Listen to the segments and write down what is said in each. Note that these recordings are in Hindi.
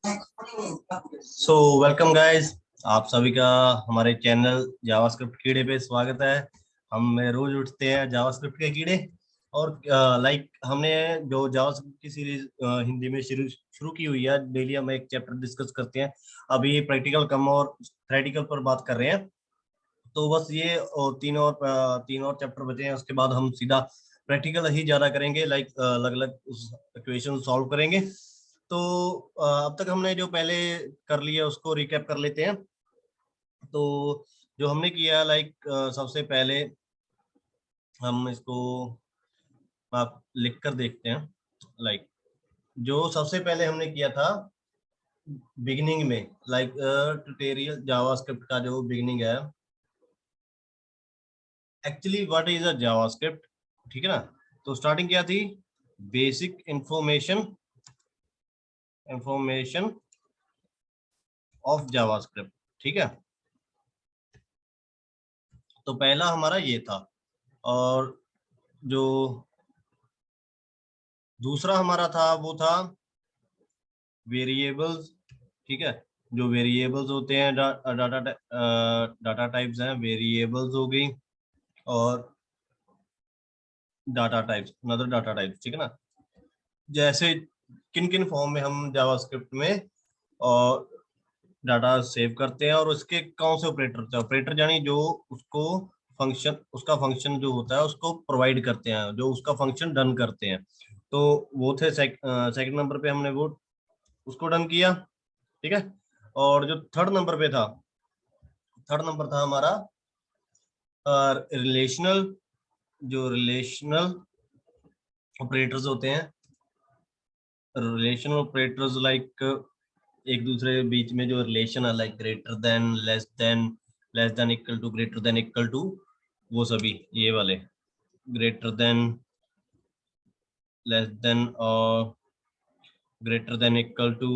सो वेलकम गाइस, आप सभी का हमारे चैनल जावास्क्रिप्ट कीड़े पे स्वागत है। हम रोज उठते हैं जावास्क्रिप्ट के कीड़े और हमने जो जावास्क्रिप्ट की सीरीज हिंदी में शुरू शुरू की हुई है। डेली हम एक चैप्टर डिस्कस करते हैं। अभी प्रैक्टिकल कम और थ्योरेटिकल पर बात कर रहे हैं। तो बस ये तीन और चैप्टर बचे हैं, उसके बाद हम सीधा प्रैक्टिकल ही ज्यादा करेंगे। अलग अलग उस इक्वेशन सॉल्व करेंगे। तो अब तक हमने जो पहले कर लिया उसको रिकैप कर लेते हैं। तो जो हमने किया सबसे पहले हम इसको आप लिख कर देखते हैं। लाइक जो सबसे पहले हमने किया था बिगिनिंग में, ट्यूटोरियल जावास्क्रिप्ट का जो बिगिनिंग है, actually what is a JavaScript. ठीक है ना। तो स्टार्टिंग क्या थी? Basic information information of JavaScript. ठीक है। तो पहला हमारा ये था। और जो दूसरा हमारा था वो था वेरिएबल्स। ठीक है। जो वेरिएबल्स होते हैं, डाटा टाइप्स हैं, वेरिएबल्स हो गई और data types, another data types. ठीक है ना। जैसे किन किन फॉर्म में हम जावास्क्रिप्ट में और डाटा सेव करते हैं और उसके कौन से ऑपरेटर थे। ऑपरेटर यानी जो उसको फंक्शन, उसका फंक्शन जो होता है उसको प्रोवाइड करते हैं, जो उसका फंक्शन डन करते हैं। तो वो थे सेकंड नंबर पे हमने वो उसको डन किया। ठीक है। और जो थर्ड नंबर पे था, थर्ड नंबर था हमारा रिलेशनल, जो रिलेशनल ऑपरेटर्स होते हैं। रिलेशनल ऑपरेटर्स एक दूसरे के बीच में जो रिलेशन है, like greater than, less than equal to, greater than equal to, वो सभी ये वाले ग्रेटर देन, लेस देन और greater than equal to,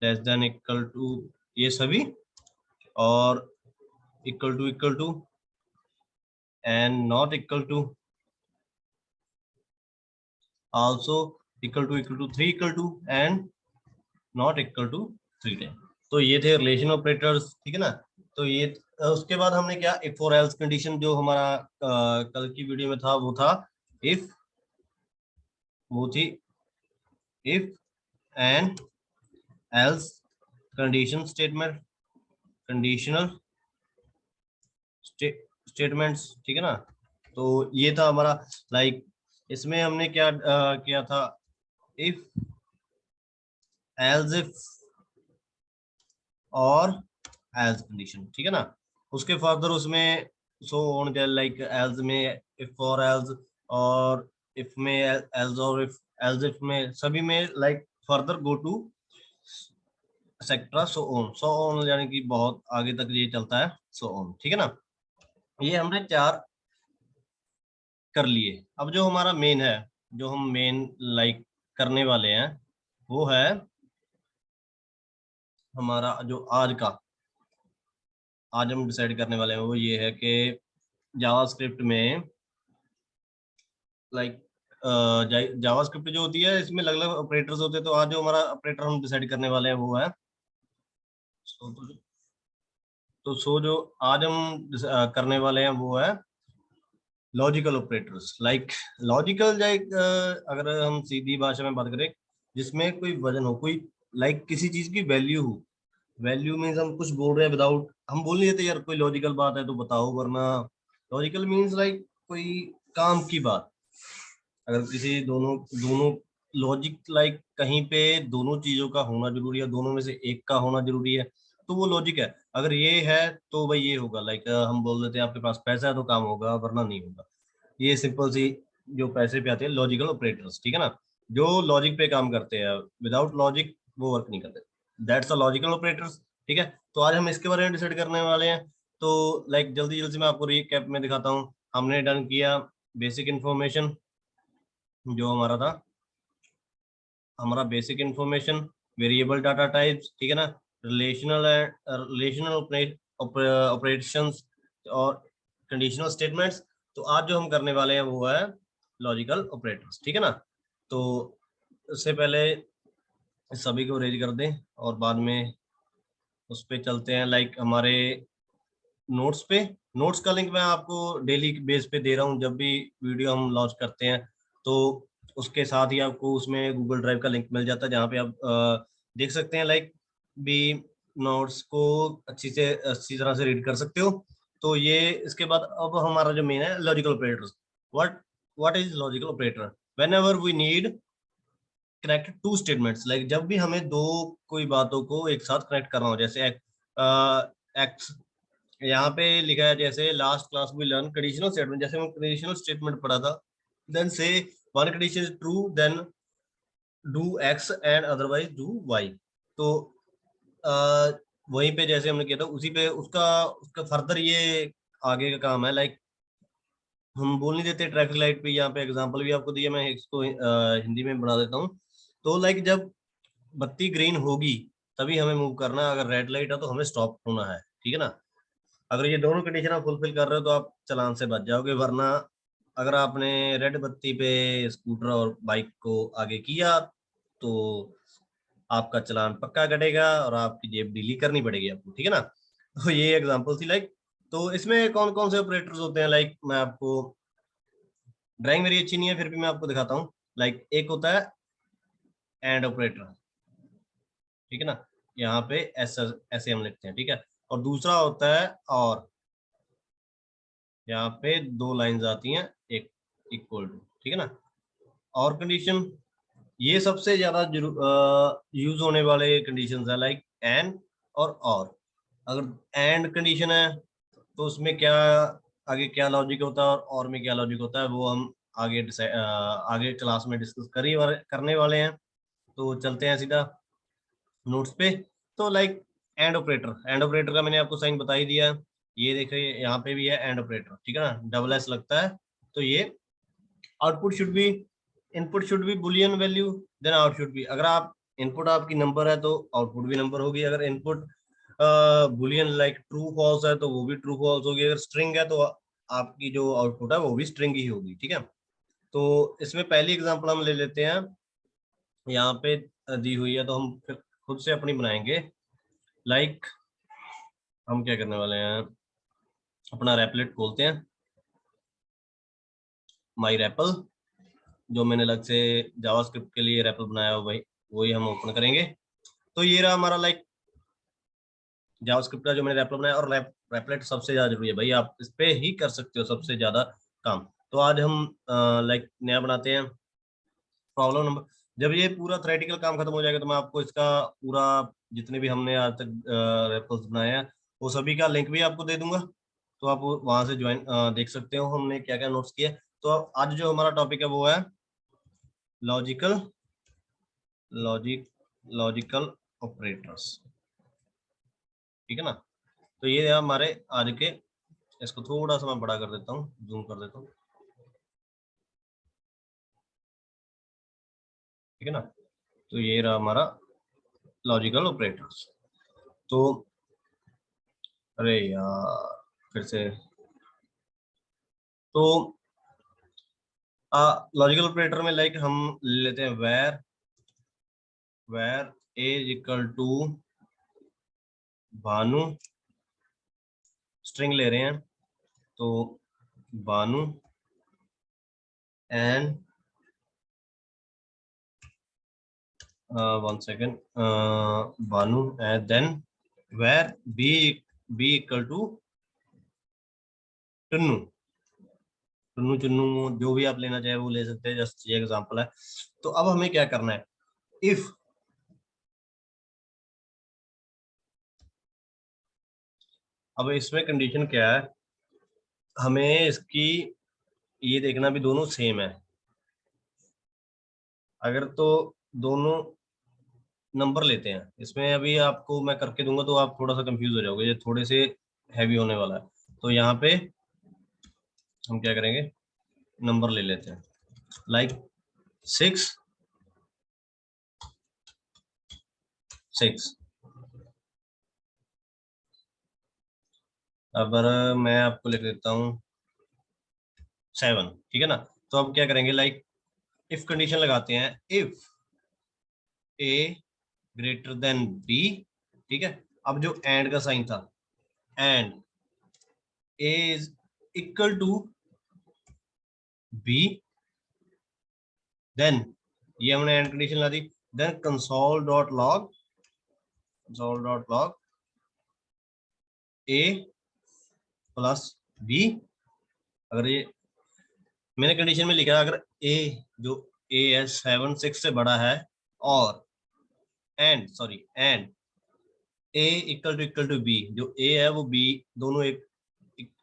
less than equal to, ये सभी। और equal to and not equal to, also equal to, three equal to and not equal to three time. तो ये थे रिलेशन ऑपरेटर्स। ठीक है ना। तो ये उसके बाद हमने क्या, इफ और एल्स कंडीशन, जो हमारा कल की वीडियो में था वो था इफ, वो थी if and else condition statement, conditional statements. ठीक है ना। तो ये था हमारा, इसमें हमने क्या किया था, इफ, एल्स इफ और एल्स कंडीशन। ठीक है ना। उसके फर्दर उसमें सो ऑन, एल्स में इफ और एल्स, और इफ में एल्स, और इफ एल्स इफ में, सभी में further go to etcetera, so on यानी कि बहुत आगे तक ये चलता है, सो ऑन। ठीक है ना। ये हमने चार कर लिए। अब जो हमारा मेन है, जो हम मेन करने वाले हैं, वो है हमारा जो आज हम डिसाइड करने वाले हैं, वो ये है कि जावास्क्रिप्ट में लाइक जावास्क्रिप्ट जो होती है, इसमें अलग अलग ऑपरेटर्स होते हैं। तो आज जो हमारा ऑपरेटर हम डिसाइड करने वाले हैं वो है सो जो आज हम करने वाले हैं वो है लॉजिकल ऑपरेटर्स। लॉजिकल, अगर हम सीधी भाषा में बात करें, जिसमें कोई वजन हो, कोई किसी चीज की वैल्यू हो। वैल्यू मीन्स हम कुछ बोल रहे हैं विदाउट, हम बोल नहीं देते यार कोई लॉजिकल बात है तो बताओ, वरना लॉजिकल मीन्स कोई काम की बात। अगर किसी दोनों दोनों लॉजिक, कहीं पे दोनों चीजों का होना जरूरी है, दोनों में से एक का होना जरूरी है, तो वो लॉजिक है। अगर ये है तो भाई ये होगा। हम बोल देते हैं आपके पास पैसा है तो काम होगा, वरना नहीं होगा। ये सिंपल सी जो पैसे पे आते हैं लॉजिकल ऑपरेटर्स। ठीक है ना। जो लॉजिक पे काम करते हैं, विदाउट लॉजिक वो वर्क नहीं करते। That's a logical operators. ठीक है। तो आज हम इसके बारे में डिसाइड करने वाले हैं। तो जल्दी जल्दी मैं आपको रिकैप में दिखाता हूँ। हमने डन किया बेसिक इंफॉर्मेशन, जो हमारा था, हमारा basic information, variable data types. ठीक है ना। रिलेशनल रिलेशनल ऑपरेशंस और कंडीशनल स्टेटमेंट्स। तो आज जो हम करने वाले हैं वो है लॉजिकल ऑपरेटर्स। ठीक है ना। तो उससे पहले इस सभी को रेज कर दें और बाद में उस पे चलते हैं लाइक हमारे नोट्स पे। नोट्स का लिंक मैं आपको डेली बेस पे दे रहा हूँ, जब भी वीडियो हम लॉन्च करते हैं तो उसके साथ ही आपको उसमें गूगल ड्राइव का लिंक मिल जाता है, जहाँ पे आप देख सकते हैं लाइक भी नोट्स को अच्छी तरह से रीड कर सकते हो। तो ये इसके बाद अब हमारा जो मेन है logical operators. What what is logical operator? Whenever we need connect two statements, like जब भी हमें दो कोई बातों को एक साथ कनेक्ट करना हो, जैसे एक्स यहाँ पे लिखा है जैसे last class we learn conditional statement, जैसे हम कंडीशनल स्टेटमेंट पढ़ा था, then say one condition is true then do X and otherwise do Y. तो uh, वहीं पे जैसे हमने किया था उसी पे उसका उसका फर्दर ये आगे का काम है। लाइक हम बोल नहीं देते ट्रैफिक लाइट पे, यहाँ पे एग्जांपल भी आपको दिया, मैं इसको हिंदी में बना देता हूँ। तो लाइक जब बत्ती ग्रीन होगी तभी हमें मूव करना है, अगर रेड लाइट है तो हमें स्टॉप होना है, ठीक है ना। अगर ये दोनों कंडीशन आप फुलफिल कर रहे हो तो आप चालान से बच जाओगे, वरना अगर आपने रेड बत्ती पे स्कूटर और बाइक को आगे किया तो आपका चालान पक्का कटेगा और आपकी जेब डीली करनी पड़ेगी आपको, ठीक है ना। तो ये एग्जांपल थी लाइक। तो इसमें कौन कौन से ऑपरेटर्स होते हैं, लाइक मैं आपको, ड्राइंग मेरी अच्छी नहीं है फिर भी मैं आपको दिखाता हूँ। लाइक एक होता है एंड ऑपरेटर, ठीक है ना, यहाँ पे ऐसा ऐसे हम लिखते हैं, ठीक है। और दूसरा होता है और, यहाँ पे दो लाइंस आती हैं, एक इक्वल टू, ठीक है ना। और कंडीशन, ये सबसे ज्यादा यूज होने वाले कंडीशंस है, लाइक एंड और। अगर एंड कंडीशन है तो उसमें क्या आगे क्या लॉजिक होता है और में क्या लॉजिक होता है वो हम आगे क्लास में डिस्कस करने वाले हैं। तो चलते हैं सीधा नोट्स पे। तो लाइक एंड ऑपरेटर का मैंने आपको साइन बता ही दिया है। ये देखिए यहाँ पे भी है एंड ऑपरेटर, ठीक है ना, डबल एस लगता है। तो ये output should be, input should be Boolean value, then out should be, अगर आप इनपुट आपकी नंबर है तो आउटपुट भी नंबर होगी, अगर input Boolean like true false है तो वो भी ट्रू फॉल्स होगी, अगर स्ट्रिंग है तो आपकी जो आउटपुट है वो भी स्ट्रिंग ही होगी, ठीक है। तो इसमें पहली एग्जांपल हम ले लेते हैं, यहाँ पे दी हुई है तो हम फिर खुद से अपनी बनाएंगे। लाइक हम क्या करने वाले हैं, अपना रेपलेट खोलते हैं, माई रेपल, जो मैंने अलग से जावास्क्रिप्ट के लिए रेपल बनाया हो भाई, वही हम ओपन करेंगे। तो ये रहा हमारा लाइक जावास्क्रिप्ट का जो मैंने रेपल बनाया, और रेपलेट सबसे ज्यादा जरूरी है भाई, आप इस पे ही कर सकते हो सबसे ज्यादा काम। तो आज हम लाइक नया बनाते हैं प्रॉब्लम नंबर। जब ये पूरा थ्योरेटिकल काम खत्म हो जाएगा तो मैं आपको इसका पूरा जितने भी हमने आज तक रेपल्स बनाए हैं वो सभी का लिंक भी आपको दे दूंगा, तो आप वहां से ज्वाइन देख सकते हो हमने क्या क्या नोट्स किए। तो आज जो हमारा टॉपिक है वो है लॉजिकल लॉजिक लॉजिकल ऑपरेटर्स, ठीक है ना। तो ये है हमारे आज के, इसको थोड़ा सा मैं बड़ा कर देता हूँ, जूम कर देता हूँ, ठीक है ना। तो ये रहा हमारा लॉजिकल ऑपरेटर्स। तो अरे यार फिर से, तो लॉजिकल ऑपरेटर में लाइक हम ले लेते हैं var A is equal to Bhanu, string ले रहे हैं तो Bhanu and one second, Bhanu and then var B B equal to Tannu, Tannu Chunnu जो भी आप लेना चाहे वो ले सकते हैं, जस्ट ये एग्जांपल है। तो अब हमें क्या करना है, इफ, अब इसमें कंडीशन क्या है, हमें इसकी ये देखना भी दोनों सेम है। अगर तो दोनों नंबर लेते हैं, इसमें अभी आपको मैं करके दूंगा तो आप थोड़ा सा कंफ्यूज हो जाओगे, ये थोड़े से हैवी होने वाला है। तो यहाँ पे हम क्या करेंगे, नंबर ले लेते हैं, लाइक 6 6। अब मैं आपको लिख देता हूँ 7, ठीक है ना। तो अब क्या करेंगे, लाइक इफ कंडीशन लगाते हैं, if A greater than B, ठीक है। अब जो एंड का साइन था, and A is equal to B, then ये हमने एंड कंडीशन ला दी, then console log A plus B. अगर ये मैंने कंडीशन में लिखा है, अगर ए जो ए है 7 6 से बड़ा है और and A equal to B, जो ए है वो बी, दोनों एक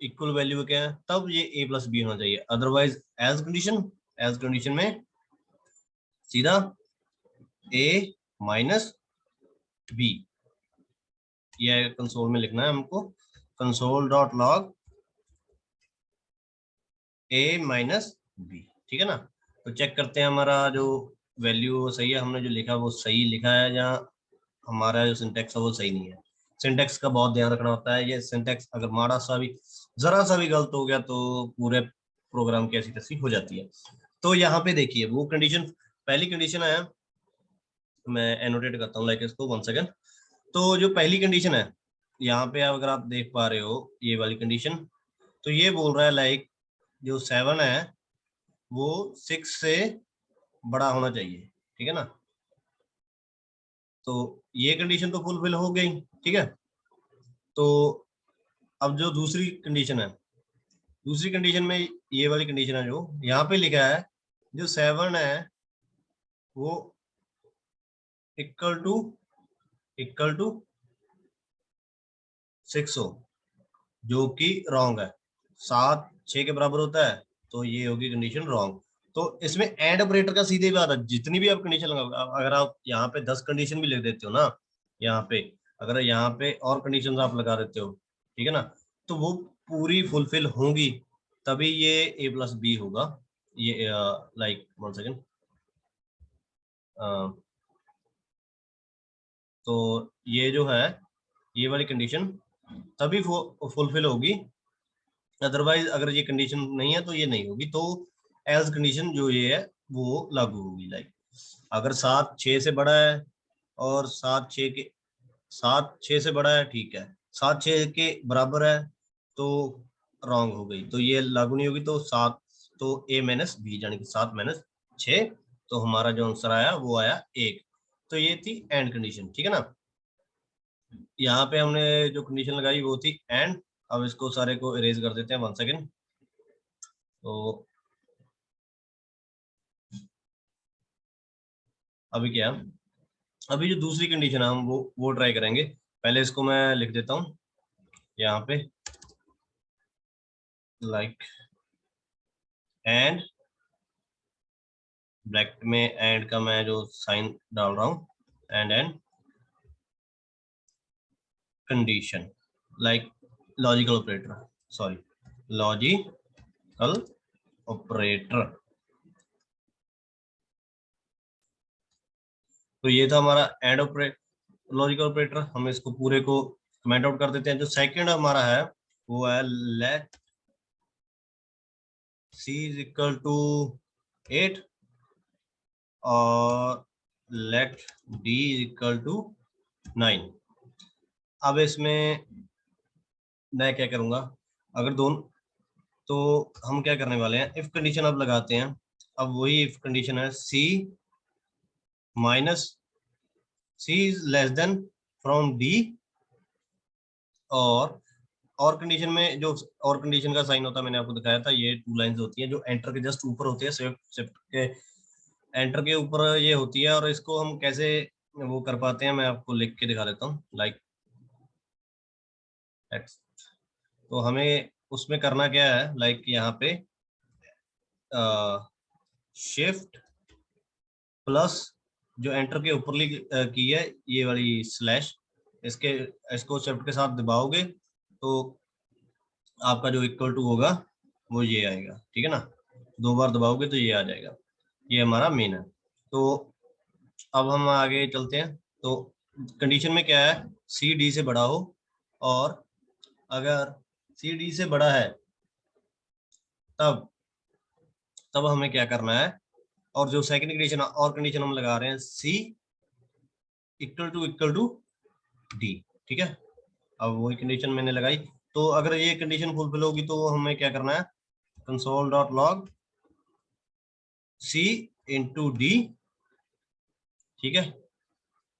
इक्वल वैल्यू के हैं, तब ये ए प्लस बी होना चाहिए। अदरवाइज एज कंडीशन में सीधा ए माइनस बी, ये कंसोल में लिखना है हमको, कंसोल.लॉग ए माइनस बी, ठीक है ना। तो चेक करते हैं हमारा जो वैल्यू सही है, हमने जो लिखा वो सही लिखा है या हमारा जो सिंटेक्स है वो सही नहीं है। सिंटेक्स का बहुत ध्यान रखना होता है, ये सिंटेक्स अगर माड़ा सा भी, जरा सा भी गलत हो गया तो पूरे प्रोग्राम की ऐसी तैसी हो जाती है। तो यहाँ पे देखिए वो कंडीशन, पहली कंडीशन है, मैं एनोटेट करता हूँ लाइक इसको 1 सेकेंड। तो जो पहली कंडीशन है यहाँ पे अगर आप देख पा रहे हो ये वाली कंडीशन, तो ये बोल रहा है लाइक जो 7 है वो 6 से बड़ा होना चाहिए, ठीक है ना। तो ये कंडीशन तो फुलफिल हो गई, ठीक है। तो अब जो दूसरी कंडीशन है, दूसरी कंडीशन में ये वाली कंडीशन है जो यहाँ पे लिखा है, जो 7 है वो इक्वल टू 6 हो, जो कि रॉन्ग है। 7 6 के बराबर होता है, तो ये होगी कंडीशन रॉन्ग। तो इसमें एंड ऑपरेटर का सीधे बात है, जितनी भी आप कंडीशन लगा, अगर आप यहाँ पे 10 कंडीशन भी लिख देते हो ना, यहाँ पे अगर यहाँ पे और कंडीशन आप लगा देते हो, ठीक है ना, तो वो पूरी फुलफिल होंगी, तभी ये ए प्लस बी होगा। ये लाइक 1 सेकेंड, तो ये जो है ये वाली कंडीशन तभी फुलफिल होगी, अदरवाइज अगर ये कंडीशन नहीं है तो ये नहीं होगी। तो एज कंडीशन जो ये है वो लागू होगी। लाइक अगर 7 6 से बड़ा है और 7 6 से बड़ा है, ठीक है, 7 6 के बराबर है तो रॉन्ग हो गई, तो ये लागू नहीं होगी। तो 7, तो ए माइनस बी यानी कि 7 माइनस 6, तो हमारा जो आंसर आया वो आया 1। तो ये थी एंड कंडीशन, ठीक है ना। यहाँ पे हमने जो कंडीशन लगाई वो थी एंड। अब इसको सारे को इरेज कर देते हैं 1 सेकेंड। तो अभी क्या, अभी जो दूसरी कंडीशन है हम वो ट्राई करेंगे। पहले इसको मैं लिख देता हूँ यहाँ पे, लाइक एंड, ब्रैकेट में एंड का मैं जो साइन डाल रहा हूँ, and condition, like logical operator, sorry logical operator. तो ये था हमारा एंड ऑपरेटर, लॉजिकल ऑपरेटर। हम इसको पूरे को कमेंट आउट कर देते हैं। जो सेकंड हमारा है वो है let C is equal to 8 और let D is equal to 9। अब इसमें मैं क्या करूंगा, अगर दोनों, तो हम क्या करने वाले हैं, इफ कंडीशन अब लगाते हैं। अब वही इफ कंडीशन है C minus C is less than from D, और कंडीशन में जो और कंडीशन का साइन होता है मैंने आपको दिखाया था, ये 2 लाइंस होती हैं जो एंटर के जस्ट ऊपर होती है, शिफ्ट के एंटर के ऊपर ये होती है। और इसको हम कैसे वो कर पाते हैं मैं आपको लिख के दिखा देता हूँ, लाइक एक्स। तो हमें उसमें करना क्या है, लाइक यहाँ पे शिफ्ट प्लस जो एंटर के ऊपर की है ये वाली स्लैश, इसके इसको शिफ्ट के साथ दबाओगे तो आपका जो इक्वल टू होगा वो ये आएगा, ठीक है ना। 2 बार दबाओगे तो ये आ जाएगा। ये हमारा मेन है। तो अब हम आगे चलते हैं। तो कंडीशन में क्या है, सी डी से बड़ा हो, और अगर सी डी से बड़ा है तब तब हमें क्या करना है, और जो सेकंड कंडीशन और कंडीशन हम लगा रहे हैं सी इक्वल टू डी, ठीक है। अब वही कंडीशन मैंने लगाई, तो अगर ये कंडीशन फुलफिल होगी तो हमें क्या करना है, console dot log c into D, ठीक है।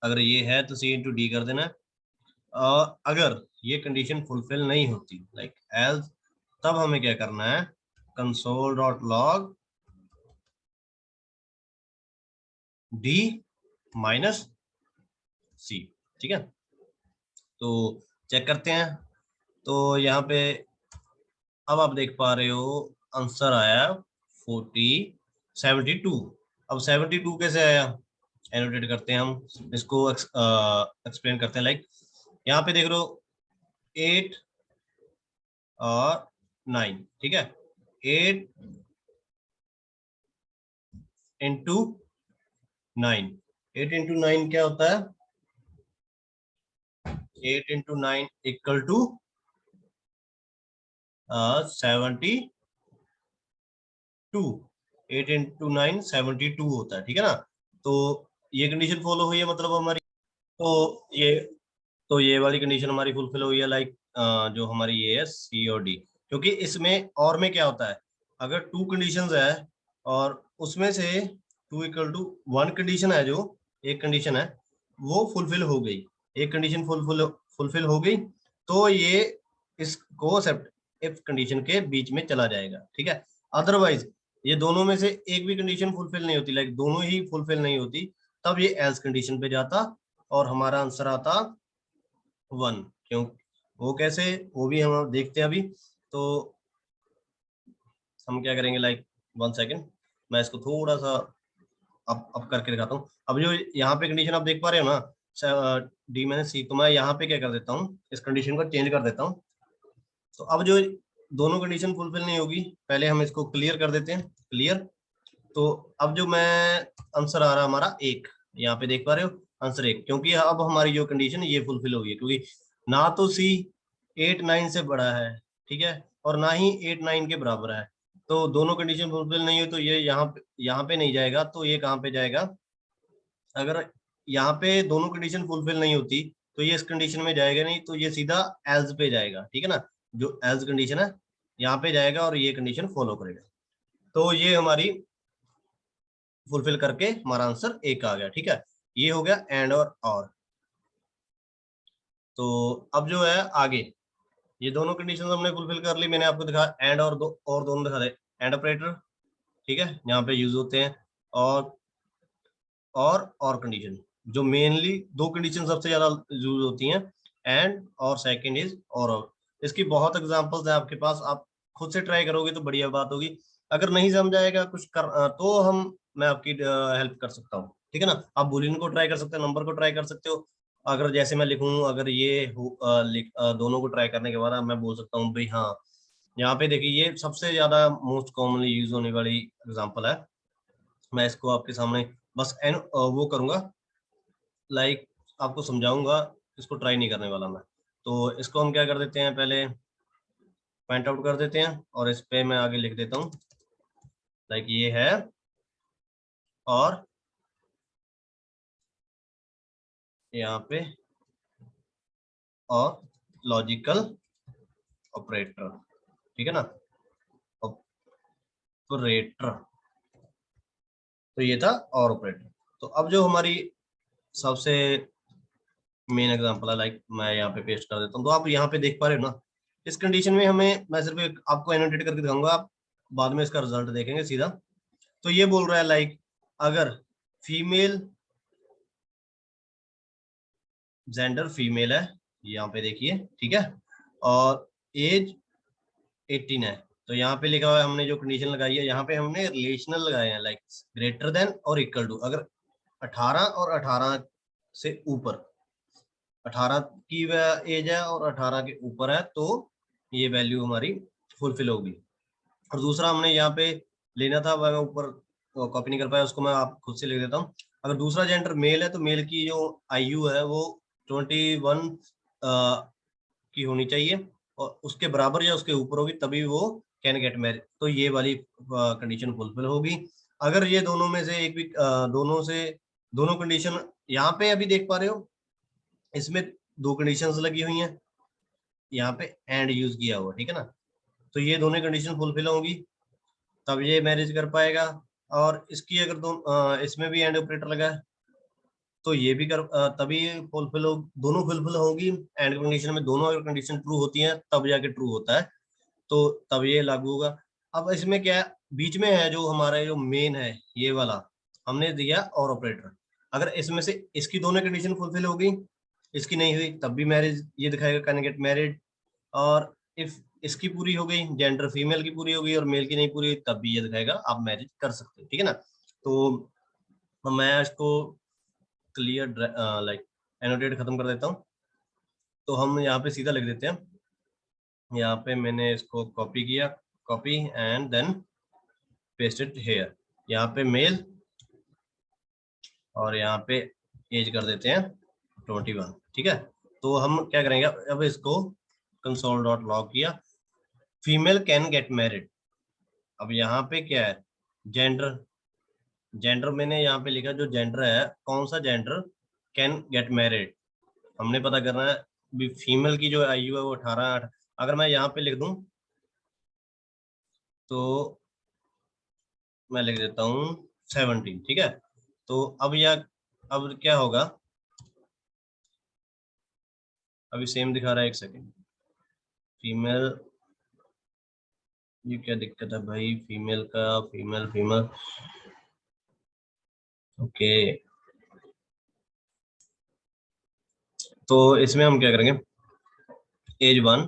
अगर ये है तो सी इंटू डी कर देना है। अगर ये कंडीशन फुलफिल नहीं होती, लाइक एल्स, तब हमें क्या करना है, console dot log D minus C, ठीक है। तो चेक करते हैं, तो यहाँ पे अब आप देख पा रहे हो आंसर आया 72। अब 72 कैसे आया, एनोटेट करते हैं हम इसको, एक्सप्लेन करते हैं। लाइक यहाँ पे देख लो 8 और 9, ठीक है। 8 इंटू 9, 8 इंटू 9 क्या होता है, 8 इंटू 9 इक्वल टू 72। 8 इंटू 9 72 होता है, ठीक है ना। तो ये कंडीशन फॉलो हुई है, मतलब हमारी, तो ये तो ये वाली कंडीशन हमारी फुलफिल हुई है। लाइक जो हमारी ये है सी और डी, क्योंकि इसमें और में क्या होता है, अगर टू कंडीशंस है और उसमें से two equal to one condition है, जो एक कंडीशन है वो फुलफिल हो गई, एक कंडीशन फुलफिल हो गई, तो ये इसको एक्सेप्ट इफ कंडीशन के बीच में चला जाएगा, ठीक है। अदरवाइज ये दोनों में से एक भी कंडीशन फुलफिल नहीं होती, लाइक दोनों ही फुलफिल नहीं होती, तब ये एल्स कंडीशन पे जाता और हमारा आंसर आता 1। क्यों, वो कैसे, वो भी हम देखते हैं अभी। तो हम क्या करेंगे, लाइक 1 सेकेंड, मैं इसको थोड़ा सा अप करके दिखाता हूँ। अब जो यहाँ पे कंडीशन आप देख पा रहे हो ना, डी माइनस सी, तो मैं यहाँ पे क्या कर देता हूँ, इस कंडीशन को चेंज कर देता हूँ। तो अब जो दोनों कंडीशन फुलफिल नहीं होगी, पहले हम इसको क्लियर कर देते हैं, क्लियर। तो अब जो मैं आंसर आ रहा हमारा 1, यहाँ पे देख पा रहे हो आंसर 1, क्योंकि अब हमारी जो कंडीशन ये फुलफिल होगी, क्योंकि ना तो सी 8 9 से बड़ा है, ठीक है, और ना ही 8 9 के बराबर है। तो दोनों कंडीशन फुलफिल नहीं हुई, तो ये यहाँ पे नहीं जाएगा, तो ये कहाँ पे जाएगा, अगर यहाँ पे दोनों कंडीशन फुलफिल नहीं होती तो ये इस कंडीशन में जाएगा नहीं, तो ये सीधा एल्स पे जाएगा, ठीक है ना। जो एल्स कंडीशन है यहाँ पे जाएगा और ये कंडीशन फॉलो करेगा, तो ये हमारी फुलफिल करके हमारा आंसर 1 आ गया, ठीक है। ये हो गया एंड और। तो अब जो है आगे, ये दोनों कंडीशन हमने फुलफिल कर ली, मैंने आपको दिखाया एंड और दोनों दिखा दे, एंड ऑपरेटर, ठीक है, यहाँ पे यूज होते हैं। और और कंडीशन, जो मेनली दो कंडीशन सबसे ज्यादा यूज होती हैं, एंड और सेकंड इज और। इसकी बहुत एग्जांपल्स है आपके पास, आप खुद से ट्राई करोगे तो बढ़िया बात होगी। अगर नहीं समझ आएगा कुछ तो मैं आपकी हेल्प कर सकता हूँ, ठीक है ना। आप बुलियन को ट्राई कर सकते हो, नंबर को ट्राई कर सकते हो। अगर जैसे मैं लिखूं, अगर ये दोनों को ट्राई करने के बाद मैं बोल सकता हूँ भाई हाँ, यहाँ पे देखिए ये सबसे ज्यादा मोस्ट कॉमनली यूज होने वाली एग्जांपल है। मैं इसको आपके सामने बस वो करूंगा, लाइक आपको समझाऊंगा, इसको ट्राई नहीं करने वाला मैं। तो इसको हम क्या कर देते हैं, पहले पॉइंट आउट कर देते हैं और इस पे मैं आगे लिख देता हूँ, लाइक ये है और यहाँ पे और लॉजिकल ऑपरेटर, ठीक है ना, ऑपरेटर। तो ये था और ऑपरेटर। तो अब जो हमारी सबसे मेन एग्जांपल है, लाइक मैं यहाँ पे पेस्ट कर देता हूँ, तो आप यहाँ पे देख पा रहे हो ना, इस कंडीशन में हमें, मैं सिर्फ आपको एनोटेट करके दिखाऊंगा, आप बाद में इसका रिजल्ट देखेंगे सीधा। तो ये बोल रहा है लाइक अगर फीमेल, जेंडर फीमेल है, यहाँ पे देखिए, ठीक है, और एज 18 है, तो यहाँ पे लिखा हुआ है, हमने जो कंडीशन लगाई है यहाँ पे हमने रिलेशनल लगाए हैं, लाइक ग्रेटर देन और इक्वल टू। अगर 18 और 18 से ऊपर, 18 की एज है और 18 के ऊपर है, तो ये वैल्यू हमारी फुलफिल होगी। और दूसरा हमने यहाँ पे लेना था, मैं ऊपर कॉपी नहीं कर पाया, उसको मैं आप खुद से लिख देता हूँ। अगर दूसरा जेंडर मेल है तो मेल की जो आयु है वो 21 की होनी चाहिए, और उसके बराबर या उसके ऊपर होगी तभी वो कैन गेट मैरिड, तो ये वाली कंडीशन फुलफिल होगी। अगर ये दोनों में से एक भी दोनों से दोनों कंडीशन यहाँ पे अभी देख पा रहे हो, इसमें दो कंडीशंस लगी हुई हैं, यहाँ पे एंड यूज किया हुआ, ठीक है ना। तो ये दोनों कंडीशन फुलफिल होंगी तब ये मैरिज कर पाएगा। और इसकी अगर इसमें भी एंड ऑपरेटर लगा है तो ये भी तभी फुलफिल हो, दोनों फुलफिल होगी। एंड कंडीशन में दोनों अगर कंडीशन ट्रू होती हैं तब जाके ट्रू होता है, तो तब ये लागू होगा। अब इसमें क्या है, बीच में है जो हमारा जो मेन है ये वाला, हमने दिया और ऑपरेटर। अगर इसमें से इसकी दोनों कंडीशन फुलफिल हो गई, इसकी नहीं हुई तब भी मैरिज ये दिखाएगा, कैन गेट मैरिड। और इफ इसकी पूरी हो गई, जेंडर फीमेल की पूरी हो गई और मेल की नहीं पूरी हुई, तब भी ये दिखाएगा आप मैरिज कर सकते हो, ठीक है ना। तो मैं इसको क्लियर लाइक एनोटेट खत्म कर देता हूँ। तो हम यहाँ पे सीधा लिख देते हैं, यहाँ पे मैंने इसको कॉपी किया, copy and then paste it here. यहाँ पे मेल और यहाँ पे एज कर देते हैं 21, ठीक है। तो हम क्या करेंगे, अब इसको कंसोल डॉट लॉग किया, फीमेल कैन गेट मैरिड। अब यहाँ पे क्या है, जेंडर, जेंडर मैंने यहाँ पे लिखा, जो जेंडर है कौन सा जेंडर कैन गेट मैरिड, हमने पता करना है। भी फीमेल की जो आयु है वो 18, अगर मैं यहाँ पे लिख दूं तो मैं लिख देता हूँ 17, ठीक है। तो अब अब क्या होगा, अभी सेम दिखा रहा है, एक सेकेंड। फीमेल, ये क्या दिक्कत है भाई, फीमेल का, फीमेल फीमेल, ओके। तो इसमें हम क्या करेंगे, एज 1,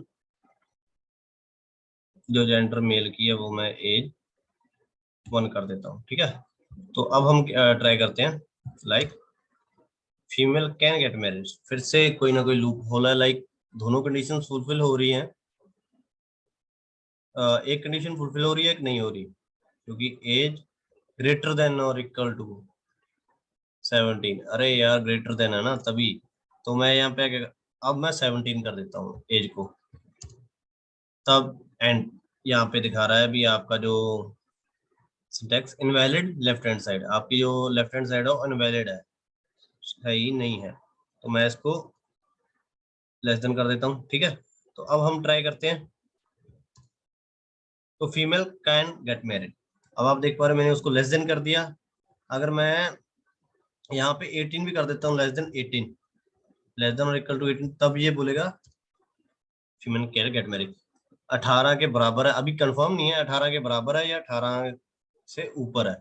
जो जेंडर मेल की है वो मैं एज 1 कर देता हूँ, ठीक है। तो अब हम ट्राई करते हैं, like female can gate marriage, फिर से कोई ना कोई लूप होल है, लाइक दोनों कंडीशन फुलफिल हो रही हैं, एक कंडीशन फुलफिल हो रही है, एक नहीं हो रही, क्योंकि एज ग्रेटर देन और इक्वल टू 17, अरे यार ग्रेटर देन है ना तभी। तो मैं यहाँ पे अब मैं 17 कर देता हूँ एज को, तब एंड यहाँ पे दिखा रहा है भी आपका जो syntax invalid left hand side, आपकी जो लेफ्ट हैंड साइड है वो इनवैलिड है, सही नहीं है। तो मैं इसको लेस देन कर देता हूँ, ठीक है। तो अब हम ट्राई करते हैं, तो फीमेल कैन गेट मैरिड, अब आप देख पा रहे हैं मैंने उसको लेस देन कर दिया। अगर मैं यहाँ पे 18 भी कर देता हूँ, लेस देन 18, लेस देन और इक्वल टू 18, तब ये बोलेगा फीमेल कैन गेट मैरिड। 18 के बराबर है, अभी कंफर्म नहीं है 18 के बराबर है या 18 से ऊपर है।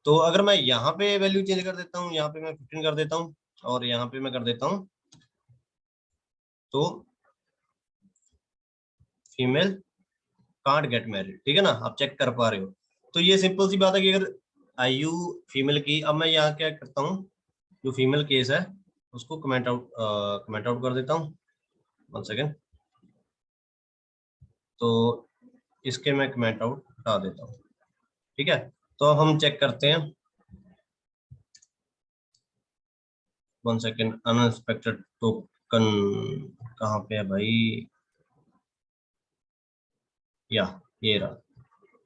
तो अगर मैं यहाँ पे वैल्यू चेंज कर देता हूँ, यहाँ पे मैं 15 कर देता हूँ और यहाँ पे मैं कर देता हूँ, तो फीमेल कांट गेट मैरिड, ठीक है ना, आप चेक कर पा रहे हो। तो ये सिंपल सी बात है कि अगर आयु फीमेल की, अब मैं यहाँ क्या करता हूँ, जो फीमेल केस है उसको कमेंट आउट कर देता हूँ, 1 सेकेंड। तो इसके मैं कमेंट आउट हटा देता हूँ, ठीक है। तो अब हम चेक करते हैं, 1 सेकेंड, अनएक्सपेक्टेड टोकन कहाँ पे है भाई, या ये रहा।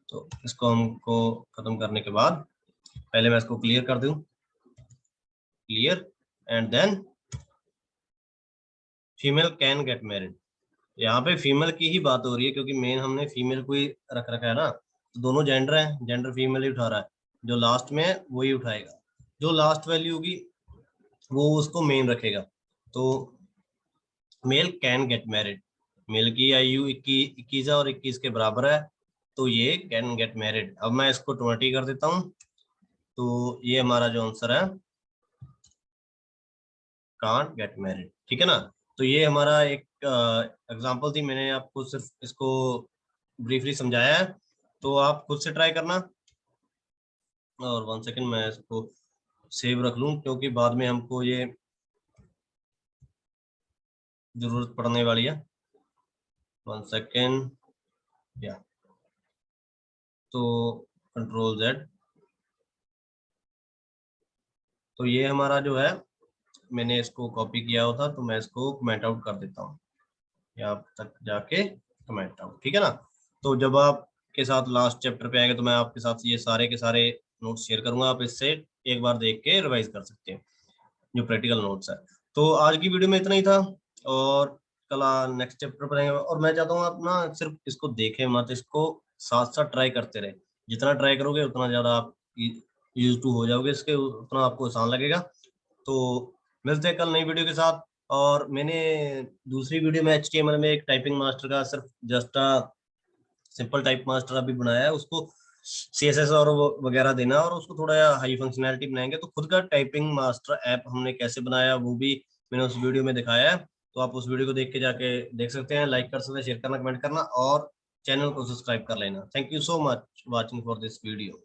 तो इसको हमको खत्म करने के बाद पहले मैं इसको क्लियर कर दूं, clear and then female can get married. यहाँ पे फीमेल की ही बात हो रही है क्योंकि मेन हमने फीमेल को ही रख रखा है ना, तो दोनों जेंडर है, जेंडर फीमेल ही उठा रहा है, जो लास्ट में है वही उठाएगा, जो लास्ट वैल्यू होगी वो उसको मेन रखेगा। तो male can get married, male की आयु 21 है और 21 के बराबर है, तो ये कैन गेट मैरिड। अब मैं इसको 20 कर देता हूँ, तो ये हमारा जो आंसर है कांट गेट मैरिड, ठीक है ना। तो ये हमारा एक एग्जांपल थी, मैंने आपको सिर्फ इसको ब्रीफली समझाया है, तो आप खुद से ट्राई करना। और 1 सेकेंड मैं इसको सेव रख लूं क्योंकि बाद में हमको ये जरूरत पड़ने वाली है। 1 सेकेंड, या तो कंट्रोल Z। तो ये हमारा जो है, मैंने इसको कॉपी किया हुआ था, तो मैं इसको कमेंट आउट कर देता हूँ, यहाँ तक जाके कमेंट आउट, ठीक है ना। तो जब आपके साथ लास्ट चैप्टर पे आएंगे तो मैं आपके साथ ये सारे के सारे नोट्स शेयर करूंगा, आप इससे एक बार देख के रिवाइज कर सकते हैं जो प्रैक्टिकल नोट्स है। तो आज की वीडियो में इतना ही था, और कल नेक्स्ट चैप्टर पढ़ेंगे। और मैं चाहता हूँ आप ना सिर्फ इसको देखें मत, इसको साथ साथ ट्राई करते रहे। जितना ट्राई करोगे उतना ज़्यादा आप यूज टू हो जाओगे इसके, उतना आपको आसान लगेगा। तो मिलते हैं कल नई वीडियो के साथ। और मैंने दूसरी वीडियो में HTML में एक टाइपिंग मास्टर का सिर्फ जस्ट सिंपल टाइप मास्टर अभी बनाया है, उसको CSS और वो वगैरह देना, और उसको थोड़ा हाई फंक्शनैलिटी बनाएंगे। तो खुद का टाइपिंग मास्टर ऐप हमने कैसे बनाया वो भी मैंने उस वीडियो में दिखाया है। तो आप उस वीडियो को देख के जाके देख सकते हैं, लाइक कर सकते हैं, शेयर करना, कमेंट करना, और चैनल को सब्सक्राइब कर लेना। Thank you so much watching for this video.